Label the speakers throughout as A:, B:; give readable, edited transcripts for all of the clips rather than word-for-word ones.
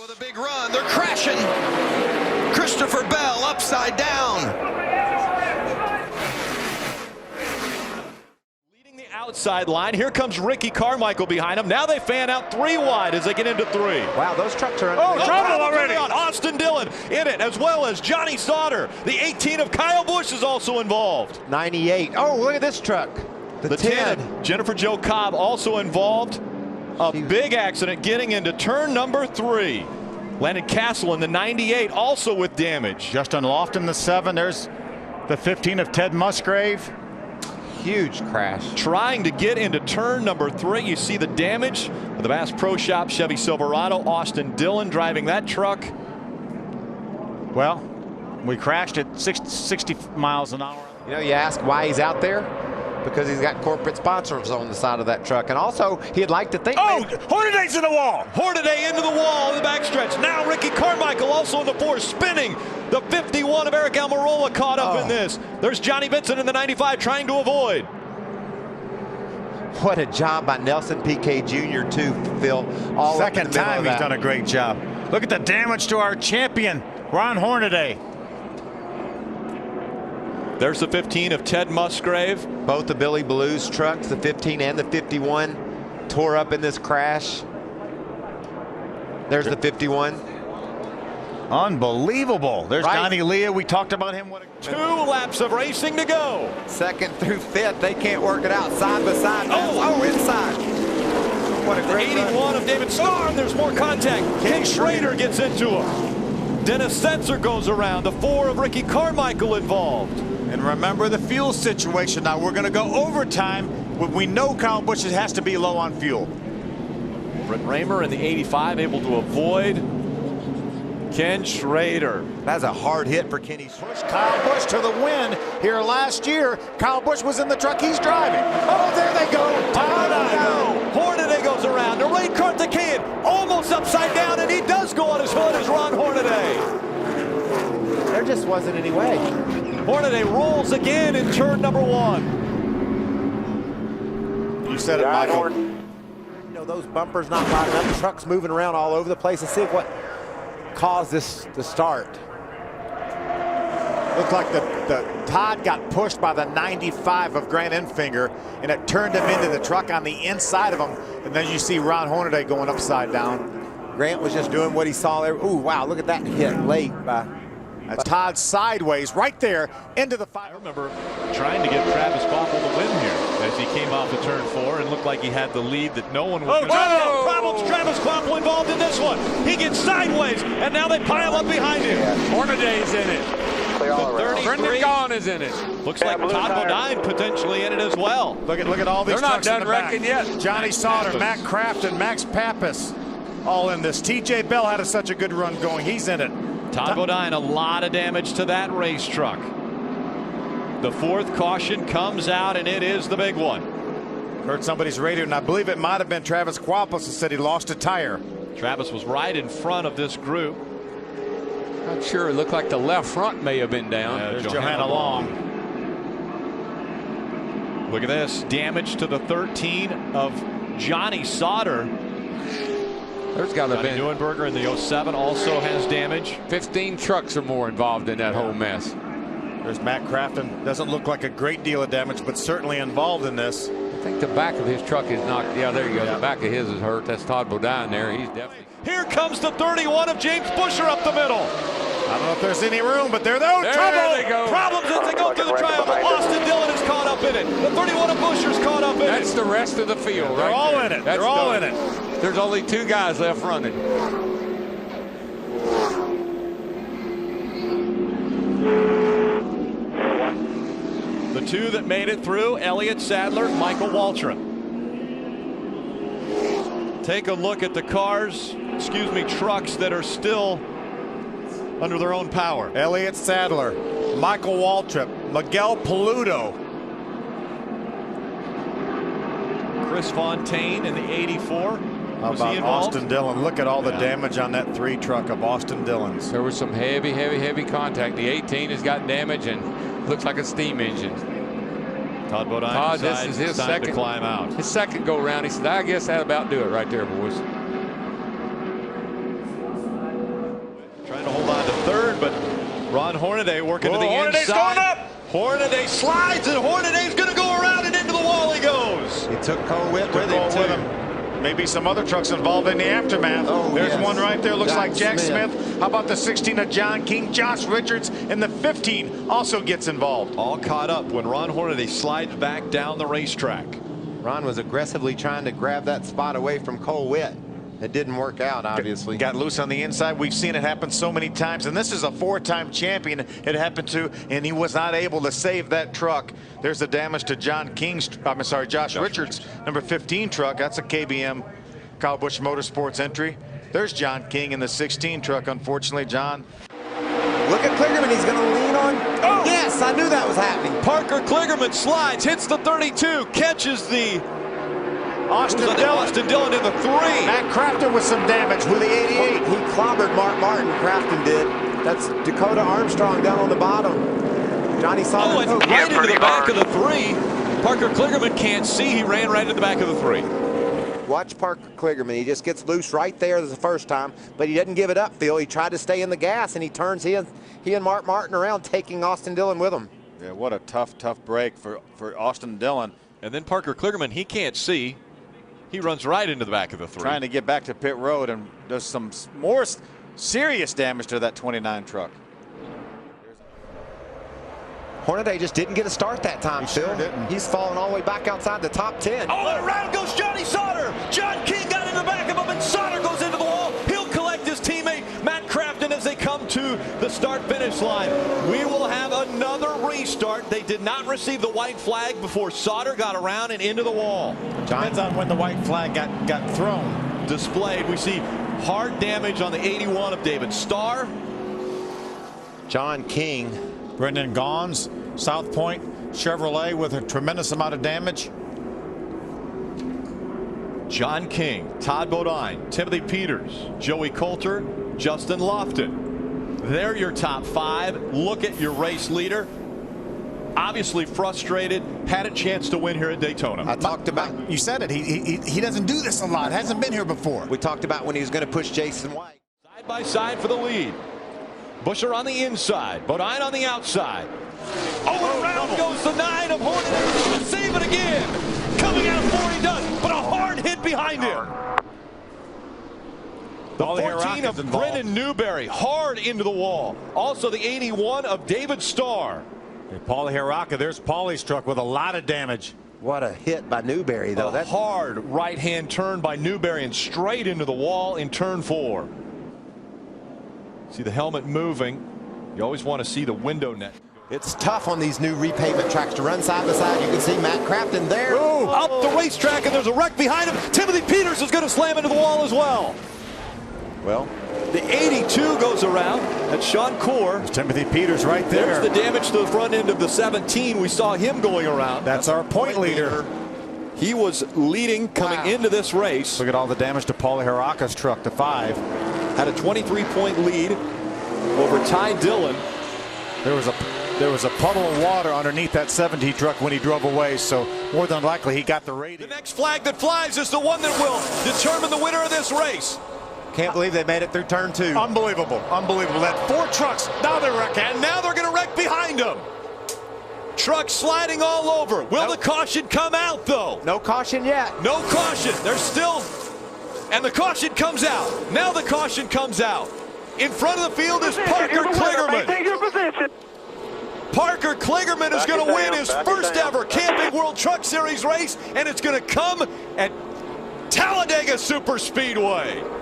A: With a big run, they're crashing. Christopher Bell upside down.
B: Leading the outside line. Here comes Ricky Carmichael behind him. Now they fan out 3 wide as they get into 3.
C: Wow, those trucks are
B: trouble already. Austin Dillon in it, as well as Johnny Sauter. The 18 of Kyle Busch is also involved.
C: 98. Oh, look at this truck. The 10.
B: Jennifer Jo Cobb also involved. A big accident getting into turn number 3. Landon Castle in the 98 also with damage.
D: Justin Lofton, the 7. There's the 15 of Ted Musgrave.
C: Huge crash.
B: Trying to get into turn number 3. You see the damage of the Bass Pro Shop Chevy Silverado. Austin Dillon driving that truck.
D: Well, we crashed at 60 miles an hour.
C: You know, you ask why he's out there? Because he's got corporate sponsors on the side of that truck. And also, he'd like to think...
B: Oh, Hornaday's in the wall. Hornaday into the wall in the backstretch. Now Ricky Carmichael also in the 4, spinning. The 51 of Eric Almirola caught up in this. There's Johnny Benson in the 95 trying to avoid.
C: What a job by Nelson Piquet Jr. too, Phil.
D: Second time he's done a great job. Look at the damage to our champion, Ron Hornaday.
B: There's the 15 of Ted Musgrave.
C: Both the Billy Blues trucks, the 15 and the 51, tore up in this crash. There's the 51.
D: Unbelievable. There's Donnie Leah. We talked about him.
B: 2 laps of racing to go.
C: 2nd through 5th. They can't work it out side by side. Oh, inside. What a great
B: 81
C: run.
B: of David Starr, and there's more contact. Ken Schrader gets into him. Dennis Setzer goes around. The 4 of Ricky Carmichael involved.
D: And remember the fuel situation. Now we're going to go overtime when we know Kyle Busch has to be low on fuel.
B: Brent Raymer in the 85 able to avoid Ken Schrader.
C: That's a hard hit for Kenny.
D: Kyle Busch to the win here last year. Kyle Busch was in the truck he's driving. Oh, there they go.
B: Hornaday goes around. The Ray Karthikeyan almost upside down, and he does go on his foot as Ron Hornaday.
C: There just wasn't any way.
B: Hornaday rolls again in turn number 1.
D: You said it, Michael.
C: You know, those bumpers not lining up, the trucks moving around all over the place. Let's see what caused this to start.
D: Looked like the Todd got pushed by the 95 of Grant Enfinger, and it turned him into the truck on the inside of him. And then you see Ron Hornaday going upside down.
C: Grant was just doing what he saw there. Ooh, wow, look at that hit late by...
D: That's Todd sideways right there into the 5.
B: I remember trying to get Travis Koppel to win here as he came off of turn 4 and looked like he had the lead that no one was. Problems. Travis Koppel involved in this one. He gets sideways, and now they pile up behind him.
E: Hornaday's in it. Brendan Gaughan is in it.
B: Looks like Todd Bodine potentially in it as well.
D: Look at all these
E: They're not
D: trucks in
E: done
D: the back.
E: wrecking yet.
D: Johnny Sauter, Matt Kraft, and Max Pappas all in this. TJ Bell had such a good run going. He's in it.
B: Todd Bodine, a lot of damage to that race truck. The 4th caution comes out, and it is the big one.
D: Heard somebody's radio, and I believe it might have been Travis Quapos that said he lost a tire.
B: Travis was right in front of this group.
E: Not sure. It looked like the left front may have been down.
D: There's Johanna Long.
B: Look at this. Damage to the 13 of Johnny Sauter.
E: There's got to be.
B: Neuenberger in the 07 also has damage.
E: 15 trucks or more involved in that whole mess.
D: There's Matt Crafton. Doesn't look like a great deal of damage, but certainly involved in this.
E: I think the back of his truck is knocked. Yeah, there you go. The back of his is hurt. That's Todd Bodine there. He's definitely.
B: Here comes the 31 of James Busher up the middle.
D: I don't know if there's any room, but there trouble.
E: They go.
B: Problems as they go through the triangle. Austin Dillon is caught up in it. The 31 of Busher's caught up in it.
E: That's the rest of the field.
D: They're all in it. They're all in it.
E: There's only 2 guys left running.
B: The 2 that made it through, Elliott Sadler, Michael Waltrip. Take a look at the cars, trucks that are still under their own power.
D: Elliott Sadler, Michael Waltrip, Miguel Paludo.
B: Chris Fontaine in the 84.
D: How about Austin Dillon? Look at all the damage on that 3 truck of Austin Dillon's.
E: There was some heavy contact. The 18 has got damage and looks like a steam engine.
B: Todd Bodine
E: Todd, this is his second
B: to climb out.
E: His second go round. He said, I guess that'll about do it right there, boys.
B: but Ron Hornaday working to the
D: Hornaday's
B: inside.
D: going up.
B: Hornaday slides, and Hornaday's going to go around and into the wall he goes.
C: He took Cole Witt with him, too.
D: Maybe some other trucks involved in the aftermath.
C: Oh,
D: There's
C: yes.
D: one right there. Looks
C: Jack
D: like Jack
C: Smith.
D: Smith. How about the 16 of John King? Josh Richards in the 15 also gets involved.
B: All caught up when Ron Hornaday slides back down the racetrack.
C: Ron was aggressively trying to grab that spot away from Cole Witt. It didn't work out, obviously.
D: Got loose on the inside. We've seen it happen so many times, and this is a 4-time champion it happened to, and he was not able to save that truck. There's the damage to Josh Richards, number 15 truck. That's a KBM, Kyle Busch Motorsports entry. There's John King in the 16 truck. Unfortunately, John.
C: Look at Kligerman. He's going to lean on. Oh! Yes, I knew that was happening.
B: Parker Kligerman slides, hits the 32, catches the
D: Austin
B: Dillon in the 3.
D: Matt Crafton with some damage with the 88.
C: He clobbered Mark Martin, Crafton did. That's Dakota Armstrong down on the bottom. Johnny Sauter.
B: Oh, and right into the back of the 3. Parker Kligerman can't see. He ran right into the back of the 3.
C: Watch Parker Kligerman. He just gets loose right there the first time, but he doesn't give it up, Phil. He tried to stay in the gas, and he turns he and Mark Martin around, taking Austin Dillon with him.
D: Yeah, what a tough break for Austin Dillon.
B: And then Parker Kligerman, he can't see. He runs right into the back of the 3.
D: Trying to get back to pit road and does some more serious damage to that 29 truck.
C: Hornaday just didn't get a start that time, Phil.
D: Sure didn't.
C: He's falling all the way back outside the top 10.
A: Oh, and around goes Johnny Sauter. John King got in the back of him, and Sauter goes into the wall. He'll collect his teammate, Matt Crafton, as they come to the start-finish line. We will have another restart. They did not receive the white flag before Sauter got around and into the wall.
D: Depends on when the white flag got thrown.
B: Displayed, we see hard damage on the 81 of David Starr.
C: John King.
D: Brendan Gaughan's South Point Chevrolet with a tremendous amount of damage.
B: John King, Todd Bodine, Timothy Peters, Joey Coulter, Justin Lofton. They're your top 5. Look at your race leader. Obviously frustrated, had a chance to win here at Daytona.
C: I talked about.
D: You said it. He doesn't do this a lot. Hasn't been here before.
C: We talked about when he was going to push Jason White.
B: Side by side for the lead. Busher on the inside, Bodine on the outside. Oh, around goes the 9 of Hornaday. Save it again. Coming out of 4 he does, but a hard hit behind him. The 14 of Brennan Newberry, hard into the wall. Also the 81 of David Starr.
D: Paulie ARCA, there's Paulie's truck with a lot of damage.
C: What a hit by Newberry, though.
B: A hard right-hand turn by Newberry and straight into the wall in turn 4. See the helmet moving. You always want to see the window net.
C: It's tough on these new repavement tracks to run side by side. You can see Matt Crafton there.
B: Ooh, up the racetrack, and there's a wreck behind him. Timothy Peters is going to slam into the wall as well.
C: Well,
B: the 82 goes around. That's Sean Core.
D: There's Timothy Peters right there.
B: There's the damage to the front end of the 17. We saw him going around.
D: That's our point leader.
B: He was leading coming into this race.
D: Look at all the damage to Paulie ARCA's truck, the 5.
B: Had a 23-point lead over Ty Dillon.
D: There was a puddle of water underneath that 17 truck when he drove away, so more than likely he got the rating.
B: The next flag that flies is the one that will determine the winner of this race.
C: can't believe they made it through turn 2.
D: Unbelievable, unbelievable. That 4 trucks, now they're wrecking.
B: And now they're going to wreck behind them. Trucks sliding all over. Will the caution come out, though?
C: No caution yet.
B: No caution. They're still... And the caution comes out. Now the caution comes out. In front of the field is Parker Kligerman.
F: Take your position.
B: Parker Kligerman is going to win his first ever Camping World Truck Series race, and it's going to come at Talladega Superspeedway.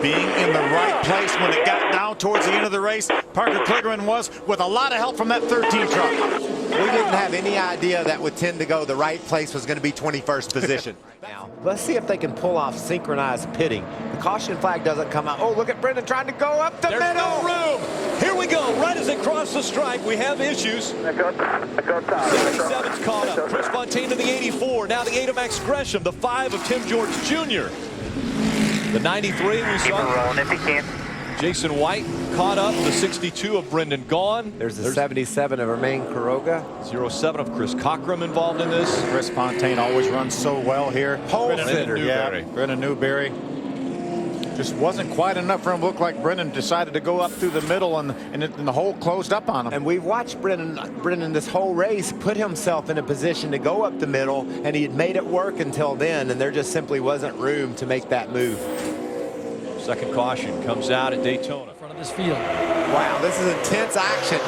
D: Being in the right place when it got down towards the end of the race, Parker Kligerman was, with a lot of help from that 13 truck.
C: We didn't have any idea that with 10 to go, the right place was going to be 21st position. Now, let's see if they can pull off synchronized pitting. The caution flag doesn't come out. Oh, look at Brendan trying to go up the middle.
B: There's no room. Here we go. Right as they cross the stripe, we have issues.
F: I go top.
B: 87's caught up. Chris Fontaine to the 84. Now the 8 of Max Gresham. The 5 of Tim George Jr. The 93 we saw.
F: Rolling if you can.
B: Jason White caught up. The 62 of Brendan Gaughan.
C: There's the 77 of Romain Quiroga.
B: 07 of Chris Cockrum involved in this.
D: Chris Fontaine always runs so well here.
C: Pole
B: Brendan
C: sitter.
B: Newberry.
D: Yeah, Brendan Newberry. Just wasn't quite enough for him. Looked like Brennan decided to go up through the middle, and the hole closed up on him.
C: And we've watched Brennan this whole race put himself in a position to go up the middle, and he had made it work until then, and there just simply wasn't room to make that move.
A: Second caution comes out at Daytona.
F: In front of his field.
C: Wow, this is intense action.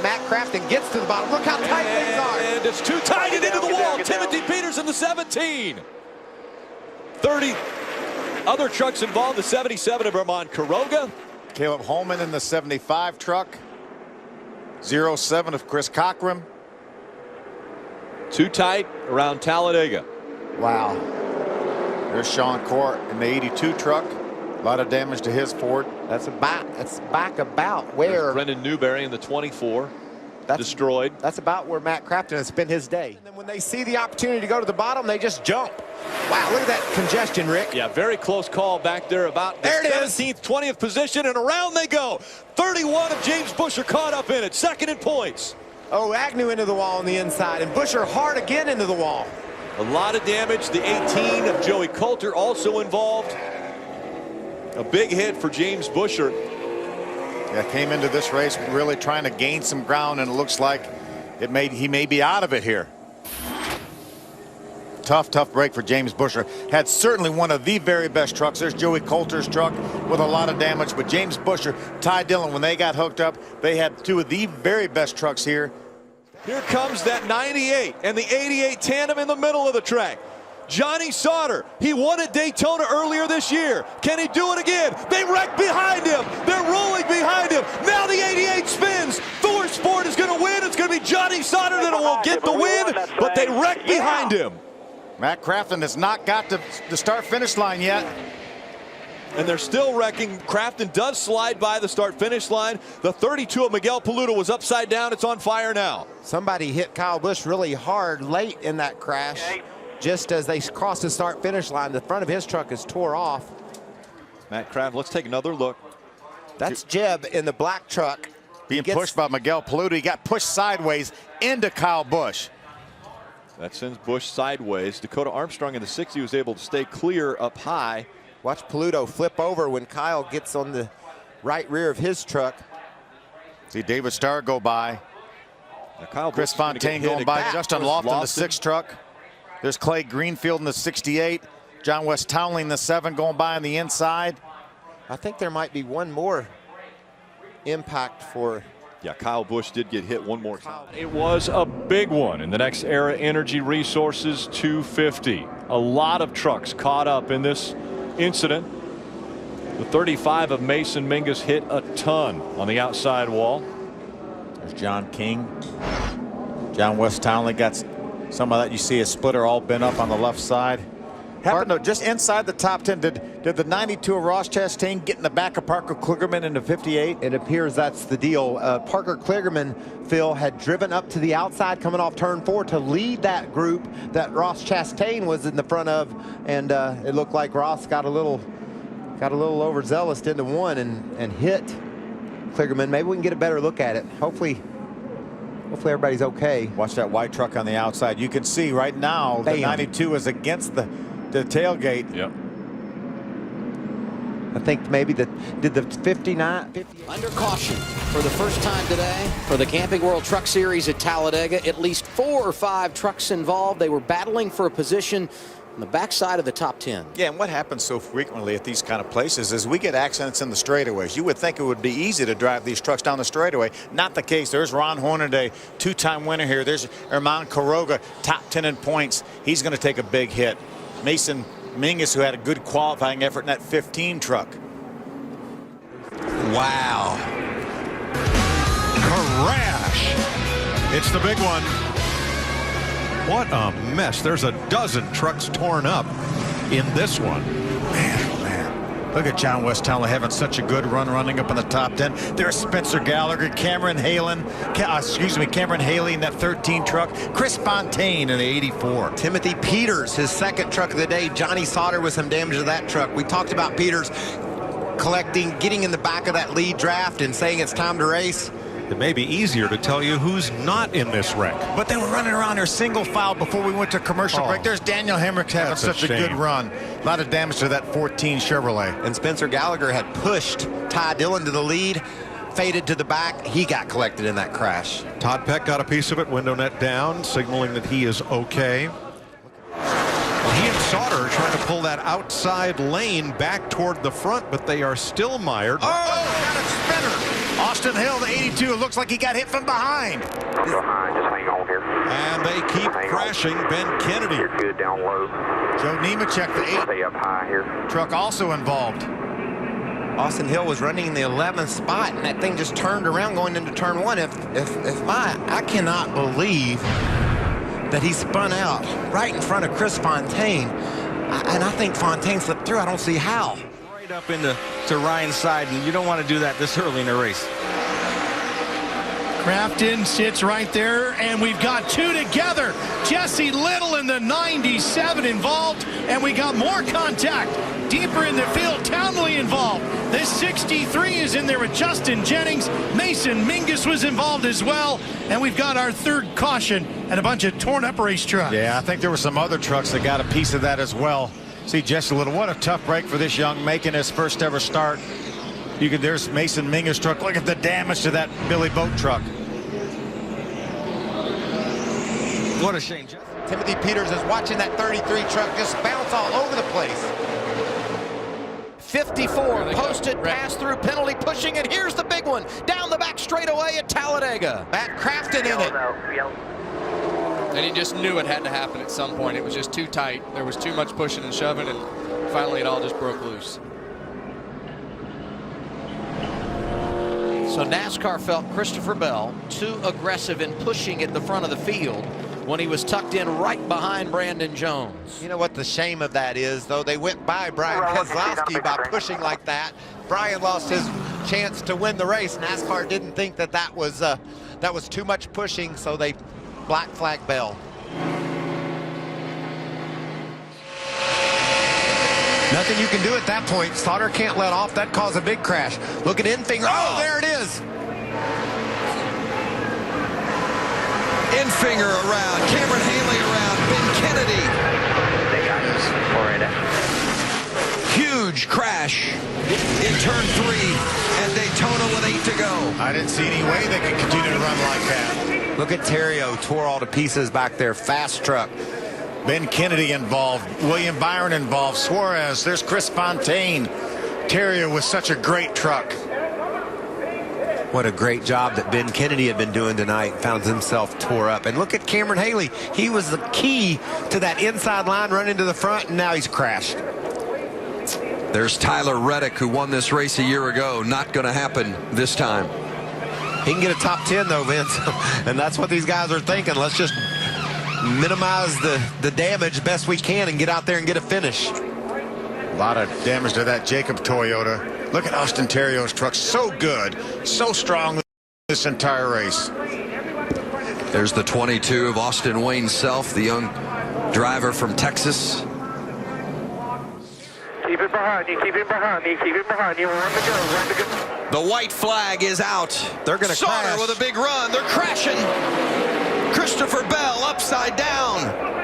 C: Matt Crafton gets to the bottom. Look how tight things are.
A: And it's too tight and into the wall. Timothy Peters in the 17. 30 other trucks involved. The 77 of Vermont Kuroga.
D: Caleb Holman in the 75 truck. 07 of Chris Cochran.
A: Too tight around Talladega.
C: Wow.
D: There's Sean Court in the 82 truck. A lot of damage to his Ford.
C: That's back about where
A: There's Brendan Newberry in the 24. Destroyed.
C: That's about where Matt Crafton has spent his day. And then when they see the opportunity to go to the bottom, they just jump. Wow, look at that congestion, Rick.
A: Yeah, very close call back there about the 17th, 20th position, and around they go. 31 of James Buescher caught up in it. Second in points.
C: Oh, Agnew into the wall on the inside, and Buescher hard again into the wall.
A: A lot of damage. The 18 of Joey Coulter also involved. A big hit for James Buescher.
D: Yeah, came into this race really trying to gain some ground, and it looks like he may be out of it here. Tough break for James Buescher. Had certainly one of the very best trucks. There's Joey Coulter's truck with a lot of damage, but James Buescher, Ty Dillon, when they got hooked up, they had two of the very best trucks here.
A: Here comes that 98 and the 88 tandem in the middle of the track. Johnny Sauter, he won at Daytona earlier this year. Can he do it again? They wreck behind him. They're rolling behind him. Now the 88 spins. Thor Sport is going to win. It's going to be Johnny Sauter that will get the win, but they wreck behind him.
D: Matt Crafton has not got to the start-finish line yet.
A: And they're still wrecking. Crafton does slide by the start-finish line. The 32 of Miguel Paludo was upside down. It's on fire now.
C: Somebody hit Kyle Busch really hard late in that crash. Just as they crossed the start-finish line, the front of his truck is tore off.
A: Matt Crafton, let's take another look.
C: That's Jeb in the black truck.
D: Being pushed by Miguel Paludo. He got pushed sideways into Kyle Busch.
A: That sends Busch sideways. Dakota Armstrong in the 60 was able to stay clear up high.
C: Watch Paludo flip over when Kyle gets on the right rear of his truck.
D: See David Starr go by.
A: Kyle
D: Chris Fontaine going by. Justin Lofton in the 6 truck. There's Clay Greenfield in the 68. John West Townley in the 7 going by on the inside.
C: I think there might be one more impact for...
A: Yeah, Kyle Busch did get hit one more time.
B: It was a big one in the Next Era Energy Resources 250. A lot of trucks caught up in this incident. The 35 of Mason Mingus hit a ton on the outside wall.
D: There's John King. John West Townley got some of that. You see a splitter all bent up on the left side. Happened to just inside the top 10. Did the 92 of Ross Chastain get in the back of Parker Kligerman in the 58?
C: It appears that's the deal. Parker Kligerman, Phil, had driven up to the outside coming off turn 4 to lead that group that Ross Chastain was in the front of, and it looked like Ross got a little overzealous into one and hit Kligerman. Maybe we can get a better look at it. Hopefully everybody's okay.
D: Watch that white truck on the outside. You can see right now the 92 is against the tailgate.
B: Yep.
C: I think maybe did the 59
G: under caution for the first time today for the Camping World Truck Series at Talladega. At least 4 or 5 trucks involved. They were battling for a position on the backside of the top 10.
D: Yeah, and what happens so frequently at these kind of places is we get accidents in the straightaways. You would think it would be easy to drive these trucks down the straightaway. Not the case. There's Ron Hornaday, 2-time winner here. There's Herman Quiroga, top 10 in points. He's going to take a big hit. Mason Mingus, who had a good qualifying effort in that 15 truck.
H: Wow. Crash. It's the big one. What a mess. There's a dozen trucks torn up in this one.
D: Man. Look at John West Townley having such a good run running up in the top 10. There's Spencer Gallagher, Cameron Haley in that 13 truck. Chris Fontaine in the 84.
C: Timothy Peters, his second truck of the day. Johnny Sauter with some damage to that truck. We talked about Peters getting in the back of that lead draft and saying it's time to race.
H: it may be easier to tell you who's not in this wreck.
D: But they were running around their single file before we went to commercial break. There's Daniel Hemrick having such a good run. A lot of damage to that 14 Chevrolet.
C: And Spencer Gallagher had pushed Ty Dillon to the lead, faded to the back. He got collected in that crash.
H: Todd Peck got a piece of it, window net down, signaling that he is okay. He and Sauter are trying to pull that outside lane back toward the front, but they are still mired.
D: Oh, got a spinner. Austin Hill, the 82, looks like he got hit from behind.
F: Just hang on here.
H: And they keep crashing Ben Kennedy.
F: You're good down low.
D: Joe Nemechek, the 8.
F: Stay up high here.
D: Truck also involved.
C: Austin Hill was running in the 11th spot, and that thing just turned around going into turn 1. I cannot believe that he spun out right in front of Chris Fontaine, and I think Fontaine slipped through. I don't see how.
I: Right up into Ryan's side, and you don't want to do that this early in the race.
J: Crafton sits right there, and we've got two together. Jesse Little in the 97 involved, and we got more contact deeper in the field. Townley involved. This 63 is in there with Justin Jennings. Mason Mingus was involved as well, and we've got our third caution and a bunch of torn up race trucks.
D: Yeah, I think there were some other trucks that got a piece of that as well. See Jesse Little, what a tough break for this young, making his first ever start. There's Mason Mingus' truck. Look at the damage to that Billy Boat truck.
I: What a shame.
C: Timothy Peters is watching that 33 truck just bounce all over the place. 54 posted, pass through, penalty pushing, and here's the big one down the back straightaway at Talladega. Matt Crafton in it.
K: And he just knew it had to happen at some point. It was just too tight. There was too much pushing and shoving, and finally it all just broke loose.
G: So NASCAR felt Christopher Bell too aggressive in pushing at the front of the field when he was tucked in right behind Brandon Jones.
C: You know what the shame of that is, though? They went by Brian Keselowski by pushing like that. Brian lost his chance to win the race. NASCAR didn't think that was too much pushing, so they black flag Bell. Nothing you can do at that point. Sauter can't let off. That caused a big crash. Look at Infinger. Oh, there it is.
L: Infinger around, Cameron Haley around, Ben Kennedy.
F: They got this.
L: Huge crash in turn 3 at Daytona with 8 to go.
D: I didn't see any way they could continue to run like that.
C: Look at Terrio, tore all to pieces back there. Fast truck.
D: Ben Kennedy involved, William Byron involved, Suarez, there's Chris Fontaine. Terrio was such a great truck.
C: What a great job that Ben Kennedy had been doing tonight. Found himself tore up. And look at Cameron Haley. He was the key to that inside line, run into the front, and now he's crashed.
L: There's Tyler Reddick, who won this race a year ago. Not going to happen this time.
C: He can get a top 10, though, Vince. And that's what these guys are thinking. Let's just minimize the damage best we can and get out there and get a finish.
D: A lot of damage to that Jacob Toyota. Look at Austin Terrio's truck. So good, so strong this entire race.
L: There's the 22 of Austin Wayne Self, the young driver from Texas.
F: Keep it behind you, keep it behind you, keep it behind you. Run to go, run to go.
L: The white flag is out.
C: They're going to crash.
L: Sauter with a big run. They're crashing. Christopher Bell upside down.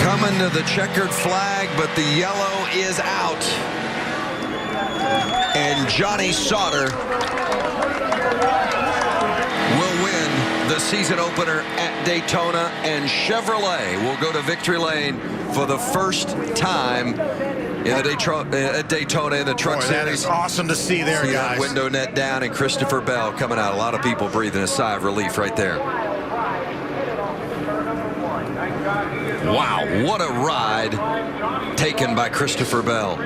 L: Coming to the checkered flag, but the yellow is out. And Johnny Sauter will win the season opener at Daytona, and Chevrolet will go to victory lane for the first time in the Daytona in the Truck Series.
D: That is awesome to see there, guys.
L: Window net down, and Christopher Bell coming out. A lot of people breathing a sigh of relief right there. Wow, what a ride taken by Christopher Bell.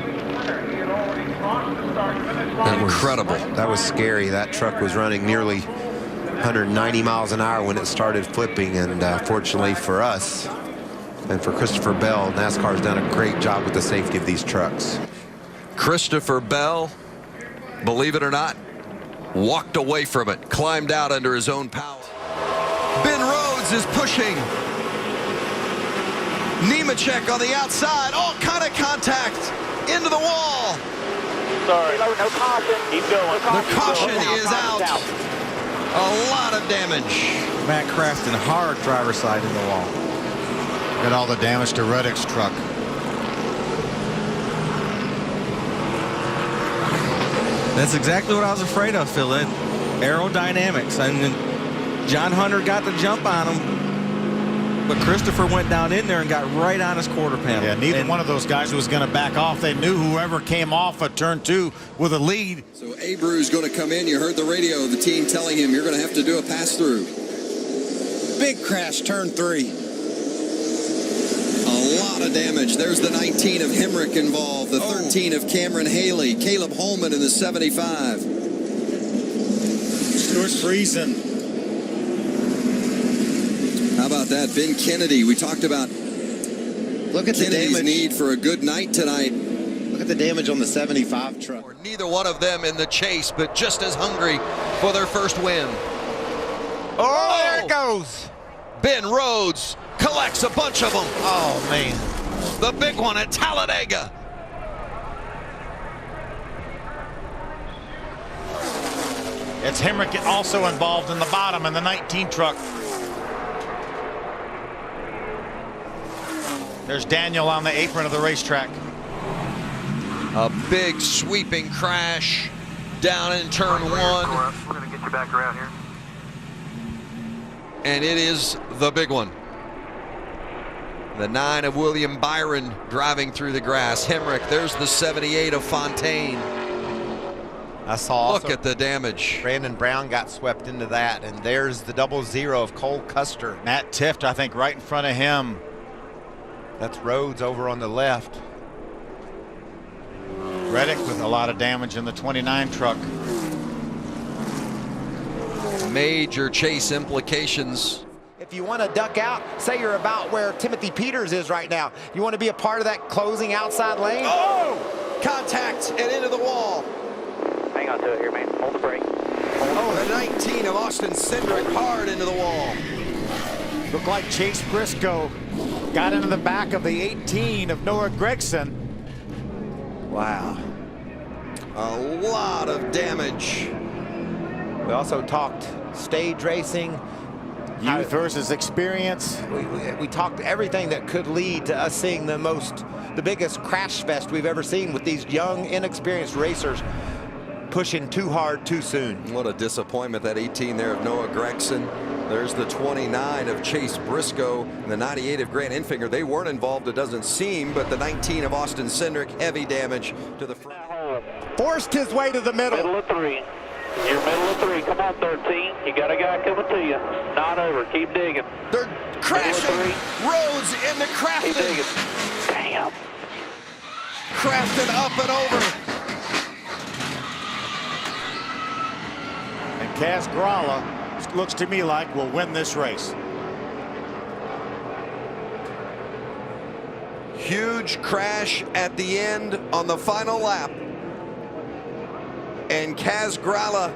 L: Incredible.
C: That was scary. That truck was running nearly 190 miles an hour when it started flipping, and fortunately for us and for Christopher Bell, NASCAR's done a great job with the safety of these trucks.
L: Christopher Bell, believe it or not, walked away from it, climbed out under his own power. Ben Rhodes Rhodes is pushing. Nemechek on the outside. All kind of contact into the wall.
F: Sorry. No caution. Keep going.
L: The caution is out. A lot of damage.
I: Matt Crafton, hard driver's side in the wall.
D: Got all the damage to Reddick's truck.
I: That's exactly what I was afraid of, Phil. Aerodynamics. And John Hunter got the jump on him, but Christopher went down in there and got right on his quarter panel.
D: Yeah, neither one of those guys was going to back off. They knew whoever came off at turn 2 with a lead.
L: So Abreu's going to come in. You heard the radio, the team telling him you're going to have to do a pass-through.
M: Big crash, turn 3.
L: A lot of damage. There's the 19 of Hemrick involved, the 13 of Cameron Haley, Caleb Holman in the 75.
M: Stuart's freezing.
L: How about that? Ben Kennedy, we talked about
M: Look at
L: Kennedy's
M: the damage.
L: need for a good night tonight.
M: Look at the damage on the 75 truck.
L: Neither one of them in the chase, but just as hungry for their first win.
D: Oh, there it goes.
L: Ben Rhodes collects a bunch of them.
D: Oh, man.
L: The big one at Talladega.
D: It's Hemrick also involved in the bottom in the 19 truck. There's Daniel on the apron of the racetrack.
L: A big sweeping crash down in turn 1.
F: We're going to get you back around here.
L: And it is the big one. The 9 of William Byron driving through the grass. Hemrick, there's the 78 of Fontaine.
C: I saw.
L: Look at the damage.
C: Brandon Brown got swept into that, and there's the 00 of Cole Custer.
D: Matt Tift, I think, right in front of him.
C: That's Rhodes over on the left.
D: Reddick with a lot of damage in the 29 truck.
L: Major chase implications.
C: If you want to duck out, say you're about where Timothy Peters is right now. You want to be a part of that closing outside lane?
L: Oh! Contact and into the wall.
F: Hang on to it here, man. Hold the brake.
L: Oh, the 19 of Austin Cindric hard into the wall.
D: Looked like Chase Briscoe got into the back of the 18 of Noah Gregson.
C: Wow.
L: A lot of damage.
C: We also talked stage racing.
D: Youth versus experience.
C: We talked everything that could lead to us seeing the biggest crash fest we've ever seen with these young, inexperienced racers pushing too hard too soon.
L: What a disappointment, that 18 there of Noah Gregson. There's the 29 of Chase Briscoe and the 98 of Grant Infinger. They weren't involved, it doesn't seem, but the 19 of Austin Cindric, heavy damage to the front.
C: Forced his way to the middle.
F: Middle of 3. You're middle of 3. Come on, 13. You got a guy coming to you. Not over. Keep digging.
L: They're crashing. Rhodes into Crafton.
F: Keep digging. Damn.
L: Crafton up and over.
D: And Kaz Gralla looks to me like will win this race.
L: Huge crash at the end on the final lap. And Kaz Gralla,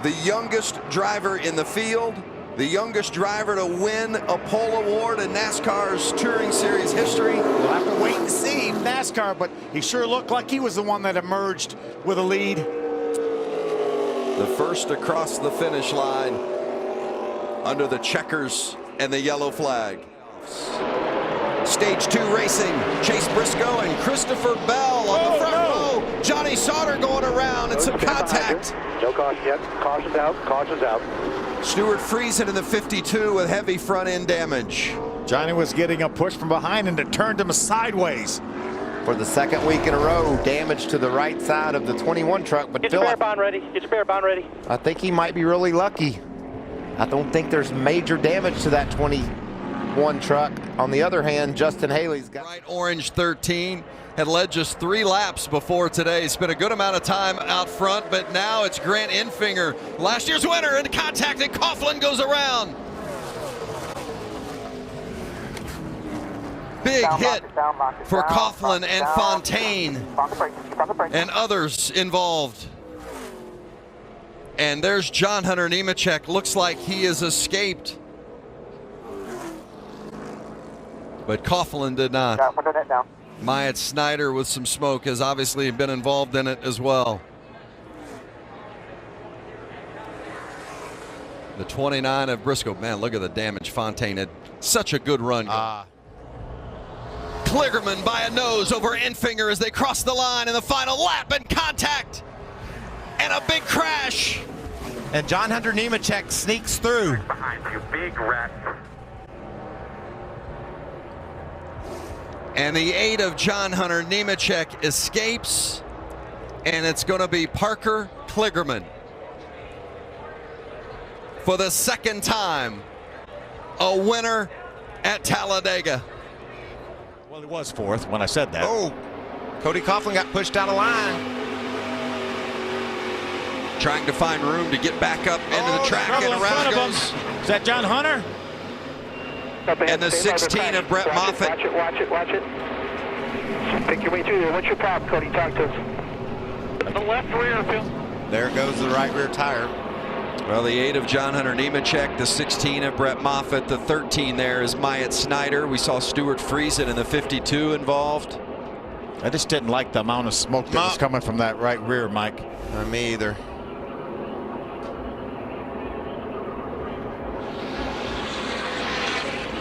L: the youngest driver in the field, the youngest driver to win a pole award in NASCAR's Touring Series history.
D: We'll have to wait and see NASCAR, but he sure looked like he was the one that emerged with a lead.
L: The first across the finish line under the checkers and the yellow flag. Stage 2 racing. Chase Briscoe and Christopher Bell on the front row. Johnny Sauter going around and some contact.
F: No caution yet. Caution's out. Caution's out.
L: Stuart Friesen in the 52 with heavy front end damage.
D: Johnny was getting a push from behind and it turned him sideways.
C: For the second week in a row, damage to the right side of the 21 truck. But
F: Get your spare bond ready. Get your spare bond ready.
C: I think he might be really lucky. I don't think there's major damage to that 21 truck. On the other hand, Justin Haley's got
L: Bright orange 13 had led just 3 laps before today. Spent a good amount of time out front, but now it's Grant Infinger, last year's winner, in contact, and Coughlin goes around. Big hit for Coughlin and Fontaine and others involved. And there's John Hunter Nemechek. Looks like he has escaped. But Coughlin did not. Myatt Snyder with some smoke has obviously been involved in it as well. The 29 of Briscoe. Man, look at the damage Fontaine had. Such a good run. Kligerman by a nose over Enfinger as they cross the line in the final lap, and contact and a big crash.
C: And John Hunter Nemechek sneaks through.
F: Behind you, big rat.
L: And the 8 of John Hunter Nemechek escapes, and it's going to be Parker Kligerman. For the second time, a winner at Talladega.
A: Well, he was fourth when I said that.
C: Oh, Cody Coughlin got pushed out of line.
L: Trying to find room to get back up into the track, and around goes.
A: Is that John Hunter?
L: And the 16 of Brett Moffitt.
F: Watch it. Pick your way through there. What's your problem, Cody? Talk to us. The left rear, Phil.
C: There goes the right rear tire.
L: Well, the 8 of John Hunter Nemechek, the 16 of Brett Moffitt, the 13 there is Myatt Snyder. We saw Stuart Friesen in the 52 involved.
A: I just didn't like the amount of smoke that was coming from that right rear, Mike.
C: Me either.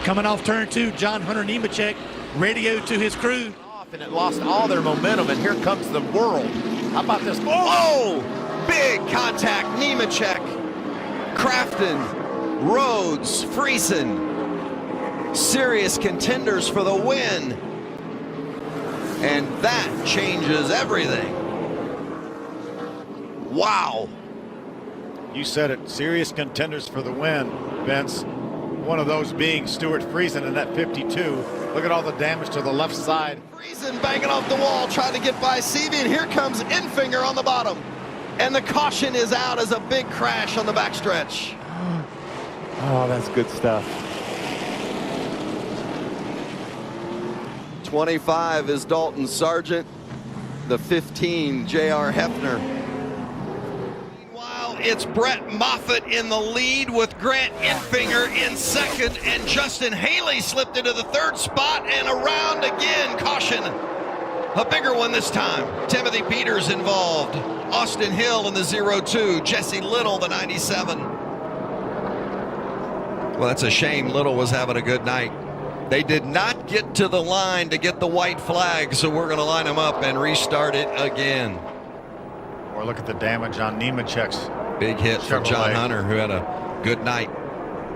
J: Coming off turn 2, John Hunter Nemechek radioed to his crew.
C: And it lost all their momentum, and here comes the world. How about this?
L: Oh! Big contact, Nemechek, Crafton, Rhodes, Friesen. Serious contenders for the win. And that changes everything. Wow.
A: You said it. Serious contenders for the win, Vince. One of those being Stuart Friesen in that 52. Look at all the damage to the left side.
L: Friesen banging off the wall, trying to get by Seavey, and here comes Enfinger on the bottom. And the caution is out as a big crash on the backstretch.
C: Oh, that's good stuff.
L: 25 is Dalton Sargent. The 15, J.R. Hefner. Meanwhile, it's Brett Moffitt in the lead with Grant Enfinger in second. And Justin Haley slipped into the third spot, and around again. Caution. A bigger one this time. Timothy Peters involved. Austin Hill in the 02. Jesse Little, the 97. Well, that's a shame. Little was having a good night. They did not get to the line to get the white flag, so we're going to line them up and restart it again.
A: Or look at the damage on Nemechek's
L: big hit from John Hunter, who had a good night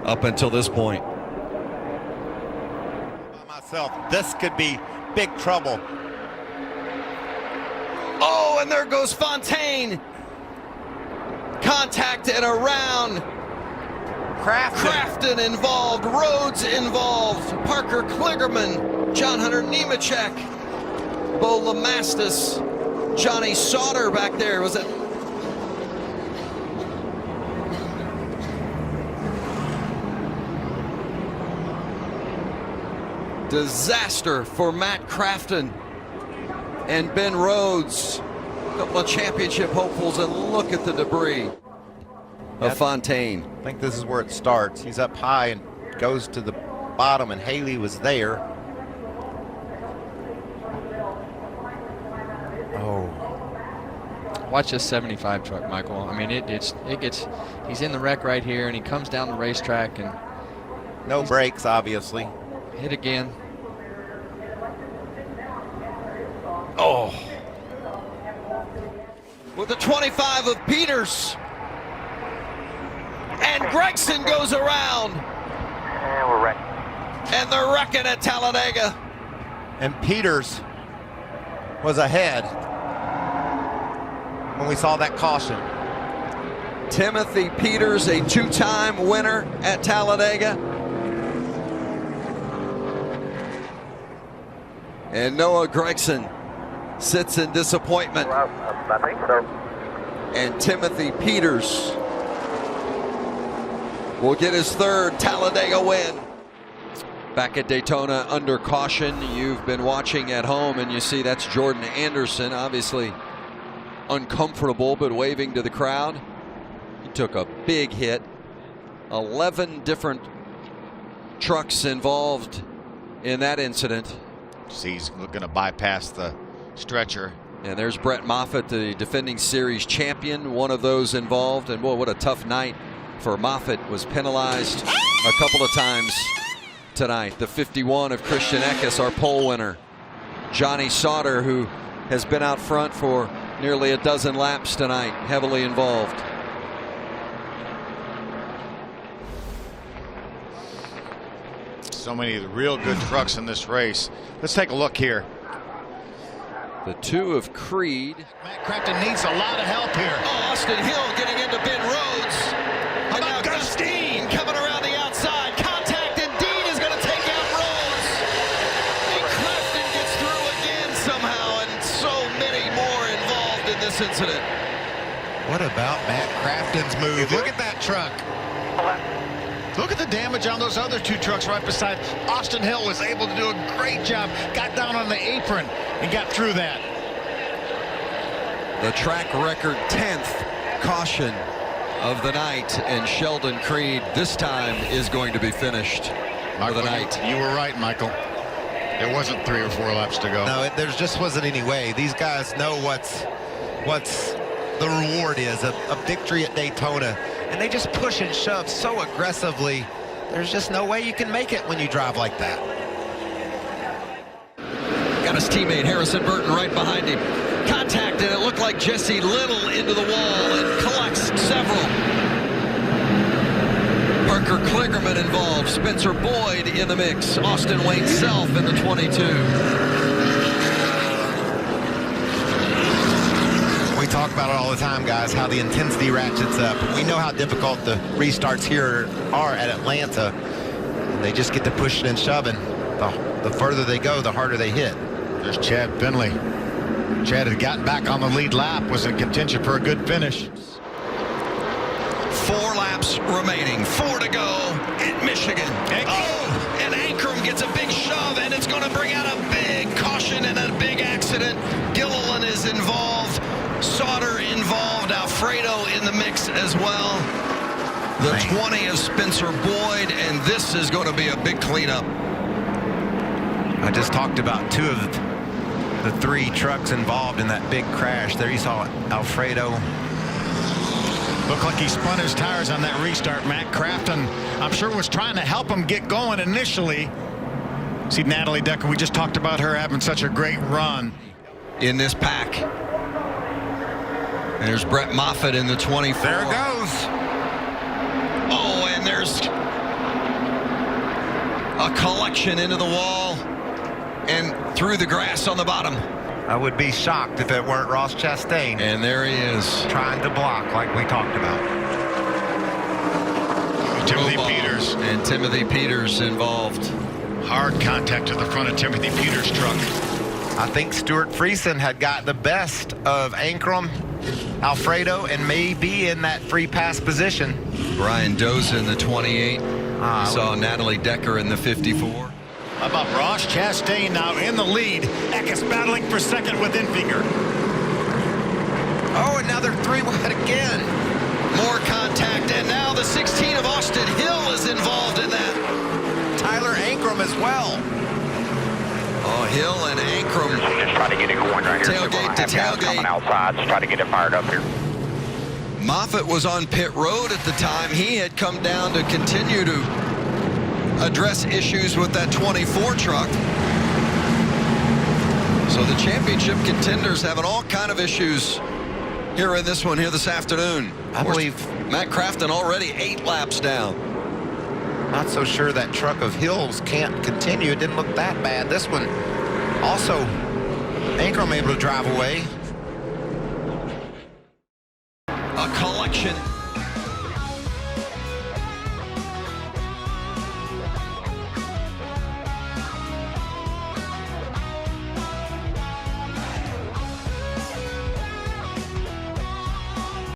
L: up until this point.
C: By myself, this could be big trouble.
L: Oh, and there goes Fontaine. Contact and around. Crafton involved. Rhodes involved. Parker Kligerman. John Hunter Nemechek. Bo Lamastus. Johnny Sauter back there. Was it? Disaster for Matt Crafton and Ben Rhodes. A couple of championship hopefuls, and look at the debris of Fontaine.
C: I think this is where it starts. He's up high and goes to the bottom, and Haley was there. Oh.
K: Watch this 75 truck, Michael. I mean, it gets, he's in the wreck right here, and he comes down the racetrack, and
C: no brakes, obviously.
K: Hit again.
L: Oh. With the 25 of Peters. And Gregson goes around.
F: And we're wrecking.
L: And they're wrecking at Talladega.
C: And Peters was ahead when we saw that caution.
L: Timothy Peters, a two-time winner at Talladega. And Noah Gregson sits in disappointment.
F: Well, I think so.
L: And Timothy Peters will get his third Talladega win. Back at Daytona under caution. You've been watching at home, and you see that's Jordan Anderson, obviously uncomfortable but waving to the crowd. took a big hit. 11 different trucks involved in that incident.
D: He's going to bypass the stretcher.
L: And there's Brett Moffitt, the defending series champion, one of those involved. And boy, what a tough night for Moffitt. Was penalized a couple of times tonight. The 51 of Christian Eckes, our pole winner. Johnny Sauter, who has been out front for nearly a dozen laps tonight, heavily involved.
D: So many of the real good trucks in this race. Let's take a look here.
L: The two of Creed.
J: Matt Crafton needs a lot of help here.
L: Oh, Austin Hill getting into Ben Rhodes.
J: How about Chastain coming around the outside? Contact indeed is going to take out Rhodes.
L: And Crafton gets through again somehow, and so many more involved in this incident.
J: What about Matt Crafton's move? Look at that truck. Look at the damage on those other two trucks right beside. Austin Hill was able to do a great job. Got down on the apron and got through that.
L: The track record 10th caution of the night, and Sheldon Creed this time is going to be finished for the night.
J: You were right, Michael. There wasn't 3 or 4 laps to go.
C: No, there just wasn't any way. These guys know what's the reward is, a victory at Daytona. And they just push and shove so aggressively. There's just no way you can make it when you drive like that.
L: Got his teammate Harrison Burton right behind him. Contact, and it looked like Jesse Little into the wall and collects several. Parker Kligerman involved. Spencer Boyd in the mix. Austin Wayne Self in the 22.
C: We talk about it all the time, guys, how the intensity ratchets up. We know how difficult the restarts here are at Atlanta. And they just get to pushing and shoving. The further they go, the harder they hit.
J: There's Chad Finley. Chad had gotten back on the lead lap, was in contention for a good finish.
L: 4 laps remaining, 4 to go at Michigan. Oh, and Ankrum gets a big shove, and it's going to bring out a big caution and a big accident. Gilliland is involved. Sauter involved. Alfredo in the mix as well. The 20 of Spencer Boyd, and this is going to be a big cleanup.
C: I just talked about 2 of the 3 trucks involved in that big crash. There you saw Alfredo.
J: Looked like he spun his tires on that restart. Matt Crafton, I'm sure, was trying to help him get going initially. See Natalie Decker, we just talked about her having such a great run.
L: In this pack. There's Brett Moffitt in the 24.
C: There it goes.
L: Oh, and there's a collection into the wall and through the grass on the bottom.
C: I would be shocked if it weren't Ross Chastain.
L: And there he is.
C: Trying to block like we talked about.
J: Timothy Peters.
L: And Timothy Peters involved.
J: Hard contact to the front of Timothy Peters' truck.
C: I think Stuart Friesen had got the best of Ankrum, Alfredo, and may be in that free pass position.
L: Brian Doza in the 28. Saw Natalie Decker in the 54.
J: How about Ross Chastain now in the lead? Eckes battling for second with Infinger.
C: Oh, and now they're 3 wide again.
L: More contact, and now the 16 of Austin Hill is involved in that.
C: Tyler Ankrum as well.
L: Oh, Hill and Ankrum.
F: Just try to get it going right here.
L: Tailgate to tailgate.
F: Coming outside, just try to get it fired up here.
L: Moffitt was on pit road at the time. He had come down to continue to address issues with that 24 truck. So the championship contenders having all kind of issues here in this one here this afternoon.
C: I believe
L: Matt Crafton already 8 laps down.
C: Not so sure that truck of Hill's can't continue. It didn't look that bad. This one also, Ankrum able to drive away.
L: A collection